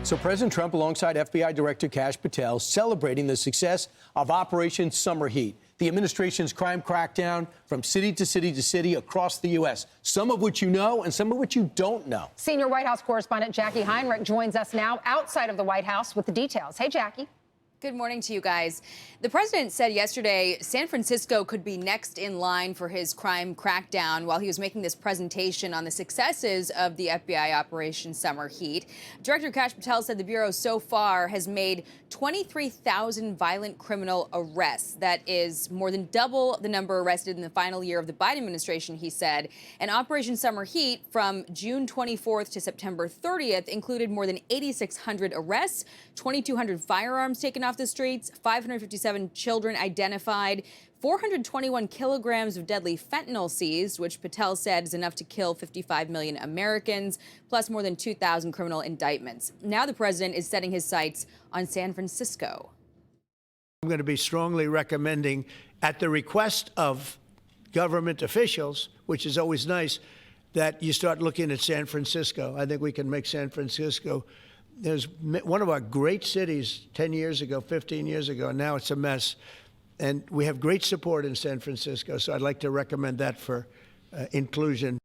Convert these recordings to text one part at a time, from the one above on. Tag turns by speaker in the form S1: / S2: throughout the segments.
S1: So President Trump, alongside FBI Director Kash Patel, celebrating the success of Operation Summer Heat, the administration's crime crackdown from city to city to city across the U.S., some of which you know and some of which you don't know.
S2: Senior White House correspondent Jacqui Heinrich joins us now outside of the White House with the details. Hey, Jacqui.
S3: Good morning to you guys. The president said yesterday San Francisco could be next in line for his crime crackdown while he was making this presentation on the successes of the FBI Operation Summer Heat. Director Kash Patel said the Bureau so far has made 23,000 violent criminal arrests. That is more than double the number arrested in the final year of the Biden administration, he said. And Operation Summer Heat from June 24th to September 30th included more than 8,600 arrests, 2,200 firearms taken off the streets, 557 children identified, 421 kilograms of deadly fentanyl seized, which Patel said is enough to kill 55 million Americans, plus more than 2,000 criminal indictments. Now the president is setting his sights on San Francisco.
S4: I'm going to be strongly recommending, at the request of government officials, which is always nice, that you start looking at San Francisco. I think we can make San Francisco. There's one of our great cities 10 years ago, 15 years ago, and now it's a mess. And we have great support in San Francisco, so I'd like to recommend that for inclusion.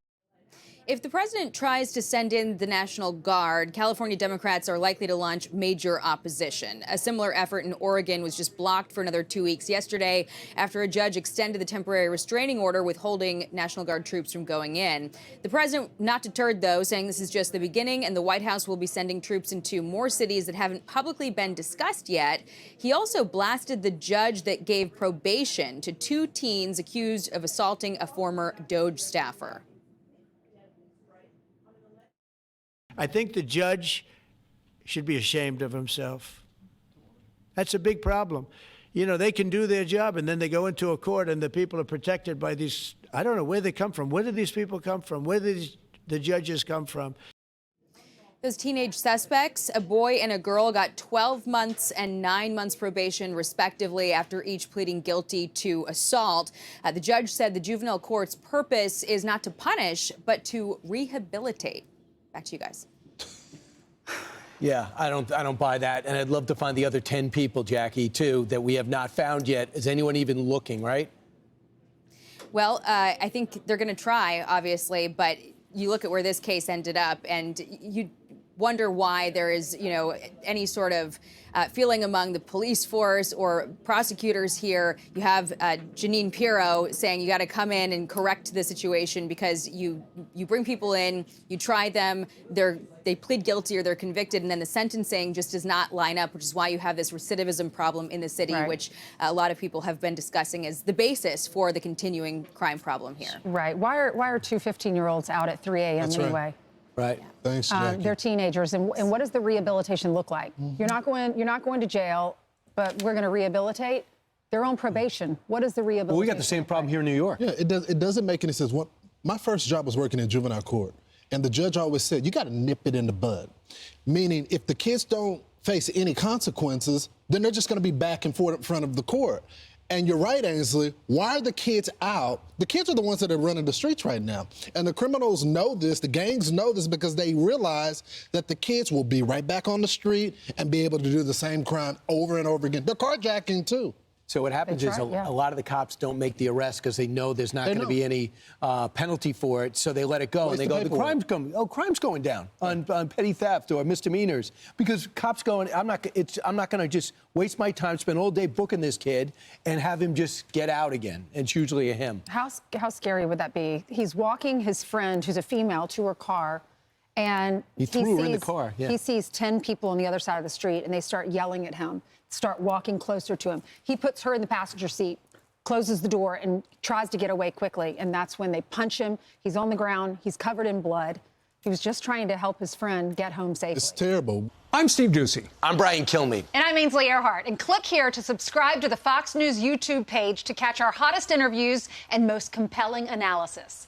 S3: If the president tries to send in the National Guard, California Democrats are likely to launch major opposition. A similar effort in Oregon was just blocked for another 2 weeks yesterday after a judge extended the temporary restraining order withholding National Guard troops from going in. The president not deterred, though, saying this is just the beginning and the White House will be sending troops into more cities that haven't publicly been discussed yet. He also blasted the judge that gave probation to 2 teens accused of assaulting a former DOGE staffer.
S4: I think the judge should be ashamed of himself. That's a big problem. You know, they can do their job, and then they go into a court, and the people are protected by these, I don't know where they come from. Where do these people come from? Where do the judges come from?
S3: Those teenage suspects, a boy and a girl, got 12 months and 9 months probation, respectively, after each pleading guilty to assault. The judge said the juvenile court's purpose is not to punish, but to rehabilitate. Back to you guys.
S1: Yeah, I don't buy that. And I'd love to find the other 10 people, Jacqui, too, that we have not found yet. Is anyone even looking, right?
S3: Well, I think they're going to try, obviously, but you look at where this case ended up and you wonder why there is, you know, any sort of feeling among the police force or prosecutors here. You have Jeanine Pirro saying you got to come in and correct the situation because you bring people in, you try them, they plead guilty or they're convicted, and then the sentencing just does not line up, which is why you have this recidivism problem in the city, right, which a lot of people have been discussing as the basis for the continuing crime problem here.
S2: Right. Why are 2 15-year-olds out at 3 a.m.
S5: That's
S2: anyway?
S5: Right.
S1: Right.
S5: Yeah. Thanks, Jacqui.
S2: They're teenagers, and what does the rehabilitation look like? Mm-hmm. You're not going to jail, but we're going to rehabilitate. They're on probation. What is the rehabilitation?
S1: Well, we got the same problem here in New York.
S5: Yeah, it doesn't make any sense. My first job was working in juvenile court, and the judge always said, you got to nip it in the bud. Meaning, if the kids don't face any consequences, then they're just going to be back and forth in front of the court. And you're right, Ainsley. Why are the kids out? The kids are the ones that are running the streets right now. And the criminals know this, the gangs know this, because they realize that the kids will be right back on the street and be able to do the same crime over and over again. They're carjacking, too.
S1: So what happens is a lot of the cops don't make the arrest because they know there's not going to be any penalty for it, so they let it go. And they go, crime's going down on petty theft or misdemeanors, because cops going, I'm not going to just waste my time, spend all day booking this kid and have him just get out again. And it's usually a him.
S2: How scary would that be? He's walking his friend, who's a female, to her car, and
S1: he threw her in the car. Yeah.
S2: He sees 10 people on the other side of the street, and they start yelling at him, start walking closer to him. He puts her in the passenger seat, closes the door, and tries to get away quickly. And that's when they punch him. He's on the ground. He's covered in blood. He was just trying to help his friend get home safely.
S5: It's terrible.
S6: I'm Steve Ducey.
S1: I'm Brian Kilmeade.
S2: And I'm Ainsley Earhart. And click here to subscribe to the Fox News YouTube page to catch our hottest interviews and most compelling analysis.